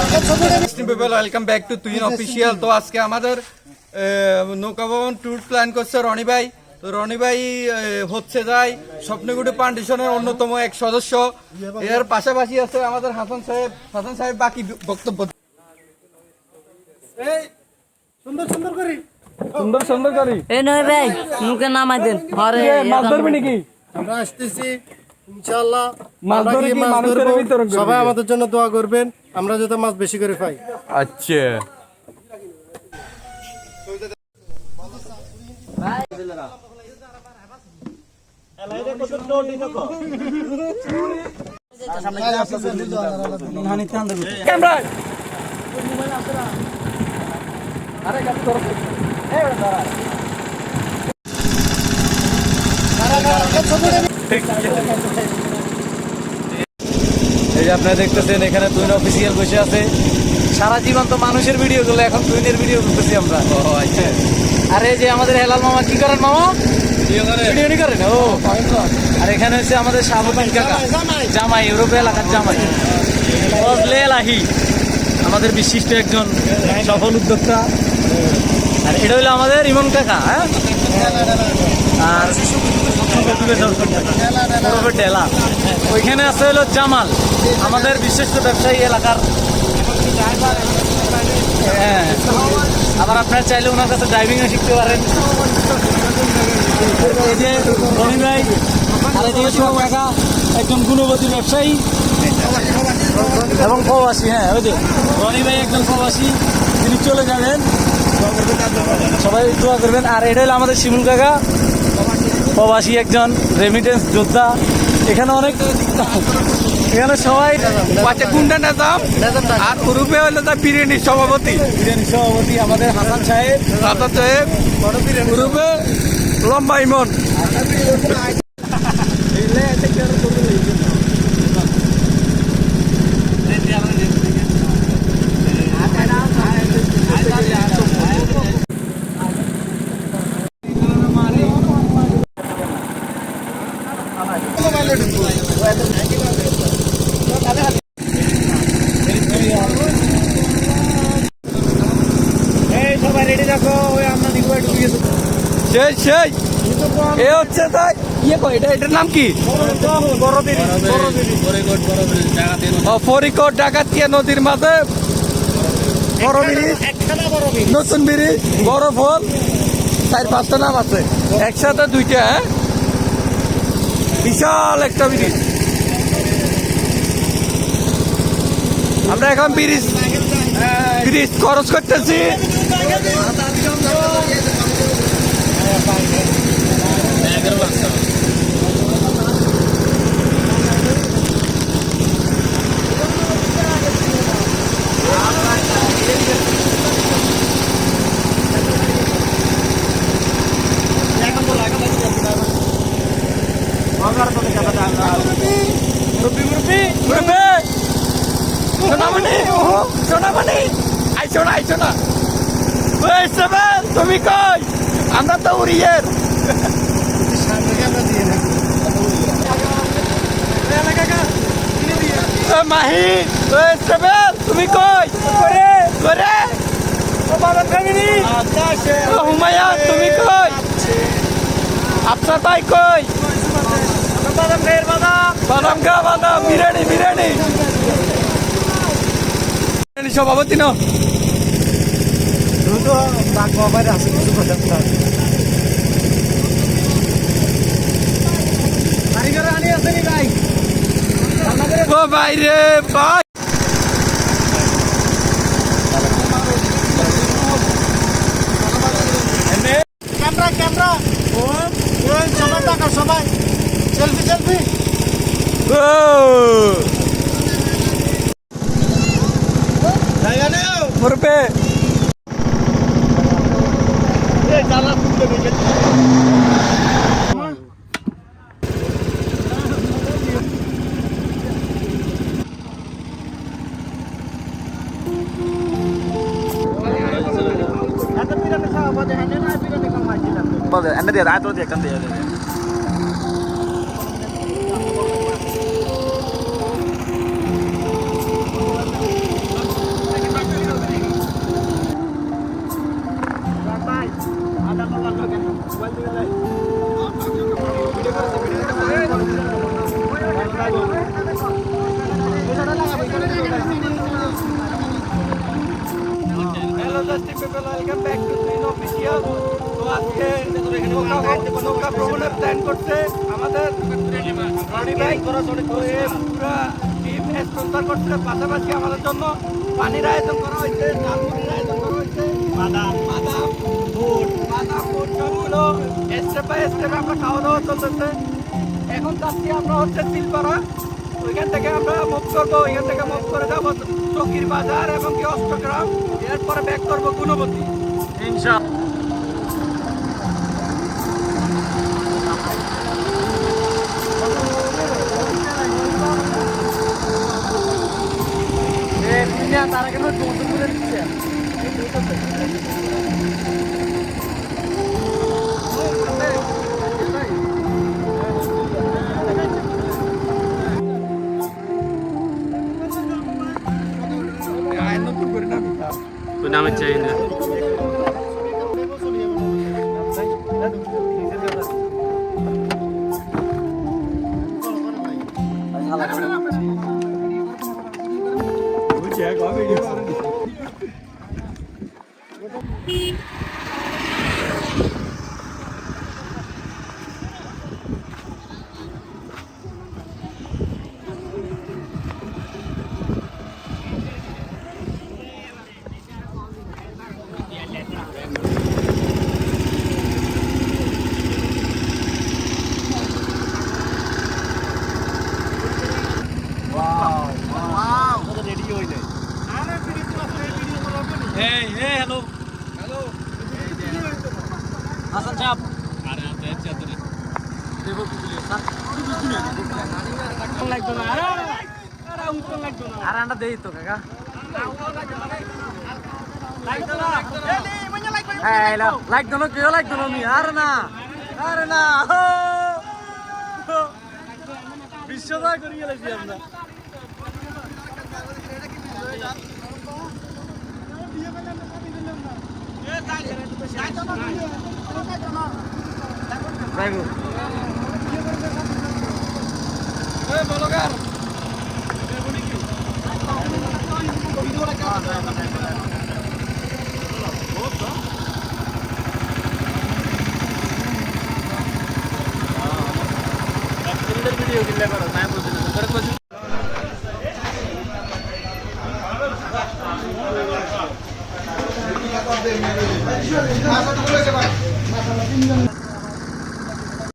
Welcome back to Tuhin official. তো আজকে আমাদের নৌকা ভবন ট্যুর প্ল্যান করছে রনি ভাই। তো রনি ভাই হচ্ছে যায় স্বপ্নগুটি ফাউন্ডেশনের অন্যতম এক সদস্য। এর পাশাপাশি আছে আমাদের হাসান সাহেব। হাসান সাহেব বাকি বক্তব্য সুন্দর সুন্দর করি সুন্দর সুন্দর করি এই নয় ভাই মুখে নামাই দেন। আরে মাছ ধরবে নাকি? আমরা আসতেছি ইনশাআল্লাহ। মাছ ধরে কি মানুষের বিতরণ করবে? সবাই আমাদের জন্য দোয়া করবেন, আমরা যাতে মাছ বেশি করে পাই। আচ্ছা এই যে আপনারা দেখতেছেন এখানে তুহিন অফিসিয়াল বসে আছে। সারা জীবন তো মানুষের ভিডিও গুলো, এখন তুহিনের ভিডিও করতেছি আমরা। আচ্ছা, আর এই যে আমাদের হেলাল মামা কি করেন মামা? ভিডিও নি করেন। ও আর এখানে হচ্ছে আমাদের শাহবুদ্দিন কাকা, জামাই, ইউরোপ এলাকার জামাই ফজলে এলাহি, আমাদের বিশিষ্ট একজন সফল উদ্যোক্তা। আর এটা হইলো আমাদের ইমন কাকা। হ্যাঁ, আর ডেলা ওইখানে আছে হলো জামাল, আমাদের বিশিষ্ট ব্যবসায়ী এলাকার। হ্যাঁ, আবার আপনারা চাইলে ওনার কাছে ড্রাইভিংও শিখতে পারেন। এই যে রনি ভাই, আর এদিকে সোহাগ কাকা, একজন গুণবতী ব্যবসায়ী এবং প্রবাসী। হ্যাঁ, ওই যে রনি ভাই একজন প্রবাসী, তিনি চলে যাবেন, সবাই দোয়া করবেন। আর এটা হলো আমাদের শিমুল কাকা, প্রবাসী একজন রেমিটেন্স যোদ্ধা। এখানে অনেক, এখানে সবাই গুন্ডা নেতাম। আর গ্রুপে হলো তার বিরিয়ানির সভাপতি, আমাদের হাসান সাহেব। হাসান সাহেব গ্রুপে লম্বা ইমন। এটার নাম কি? ফরিকট ডাকাতিয়া নদীর মাঝে বড় ব্রিজ, নতুন ব্রিজ, বড় ফল, 4-5টা নাম আছে একসাথে, 2টা। হ্যাঁ, বিশাল একটা ব্রিজ। আমরা এখন ব্রিজ খরচ করতেছি। তুমি কই? আমরা তো উড়িয়ের মাহি। তুমি কই? হুমায়ুন তুমি কই? আপনার ভাই কই? বাদাম খা, বাদাম, বিরিয়ানি, বিরিয়ানি সভাপতি ন বাইরে ভাই। ক্যামেরা সবাই টাকা, সবাই সেলফি সেলফি। মুরবে Anda dia atur dia kan dia. নৌকা ভ্রমণের প্ল্যান করছে আমাদের রনি ভাই পুরা টিম স্পন্সর করছে, পাশাপাশি আমাদের জন্য পানির আয়োজন করা হয়েছে, ঝালমুড়ির আয়োজন করা হয়েছে, বাদাম বুট সবগুলো স্টেপ বাই স্টেপ আমরা খাওয়া দাওয়া চলতেছে। এখন যাচ্ছি আমরা হচ্ছে সিলপাড়া, ওইখান থেকে আমরা মুভ করবো, ওইখান থেকে মুভ করে যাবো চকির বাজার এবং কি অষ্টগ্রাম, এরপরে ব্যাক করবো গুণবতী। ইনশাআল্লাহ। তারা কেন করে দিচ্ছে নামে চাই না হ্যালো হাসান সাহেব আর আন্ডা দেই তো কাকা লাইক দোনো কেউ লাইক দোনো মি আরে না বিশ্বদা করি গেছি আমরা ভিডিও কিনলে করো না বলছিলাম